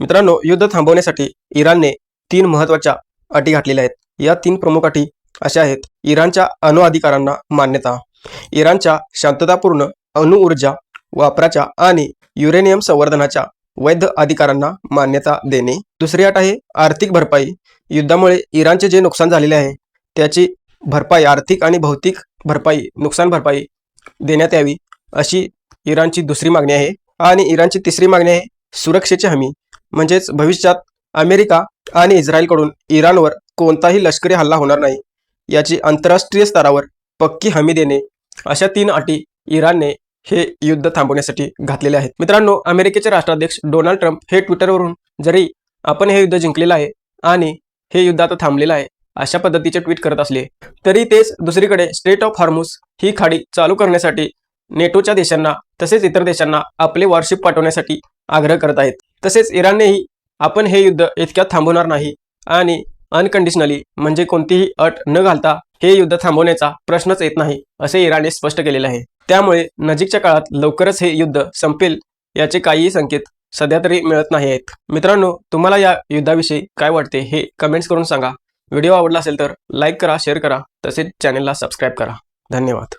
मित्रांनो, युद्ध थांबवण्यासाठी इराणने 3 महत्त्वाच्या अटी घातलेल्या आहेत. या 3 प्रमुख अटी अशा आहेत: इराणच्या अणुअधिकारांना मान्यता, इराणच्या शांततापूर्ण अणुऊर्जा वापराच्या आणि युरेनियम संवर्धनाच्या वैध अधिकारांना मान्यता देणे. दुसरी अट आहे आर्थिक भरपाई. युद्धामुळे इराणचे जे नुकसान झालेले आहे त्याची भरपाई, आर्थिक आणि भौतिक भरपाई, नुकसान भरपाई देण्यात यावी, अशी इराणची दुसरी मागणी आहे. आणि इराणची तिसरी मागणी आहे सुरक्षेची हमी, म्हणजेच भविष्यात अमेरिका आणि इस्रायलकडून इराणवर कोणताही लष्करी हल्ला होणार नाही याची आंतरराष्ट्रीय स्तरावर पक्की हमी देणे. अशा 3 अटी इराणने हे युद्ध थांबवण्यासाठी घातलेले आहेत. मित्रांनो, अमेरिकेचे राष्ट्राध्यक्ष डोनाल्ड ट्रम्प हे ट्विटरवरून जरी आपण हे युद्ध जिंकलेलं आहे आणि हे युद्ध आता थांबलेलं आहे अशा पद्धतीचे ट्विट करत असले तरी तेच दुसरीकडे स्ट्रेट ऑफ हॉर्मुझ ही खाडी चालू करण्यासाठी नेटोच्या देशांना तसेच इतर देशांना आपले वॉरशिप पाठवण्यासाठी आग्रह करत आहेत. तसेच इराणनेही आपण हे युद्ध इतक्यात थांबवणार नाही आणि अनकंडिशनली म्हणजे कोणतीही अट न घालता हे युद्ध थांबवण्याचा प्रश्नच येत नाही असे इराणने स्पष्ट केलेले आहे. त्यामुळे नजीकच्या काळात लवकरच हे युद्ध संपेल याचे काहीही संकेत सध्या तरी मिळत नाही आहेत. मित्रांनो, तुम्हाला या युद्धाविषयी काय वाटते हे कमेंट्स करून सांगा. व्हिडिओ आवडला असेल तर लाईक करा, शेअर करा, तसेच चॅनलला सबस्क्राईब करा. धन्यवाद.